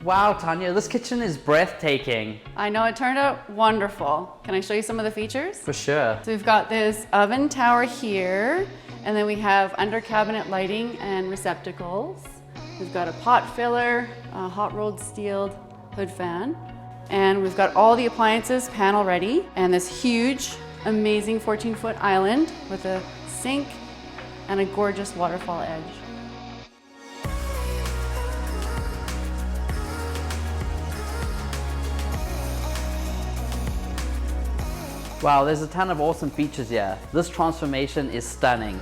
Wow, Tanya, this kitchen is breathtaking. I know, it turned out wonderful. Can I show you some of the features? For sure. So we've got this oven tower here, and then we have under cabinet lighting and receptacles. We've got a pot filler, a hot rolled steel hood fan, and we've got all the appliances panel ready, and this huge, amazing 14-foot island with a sink and a gorgeous waterfall edge. Wow, there's a ton of awesome features here. This transformation is stunning.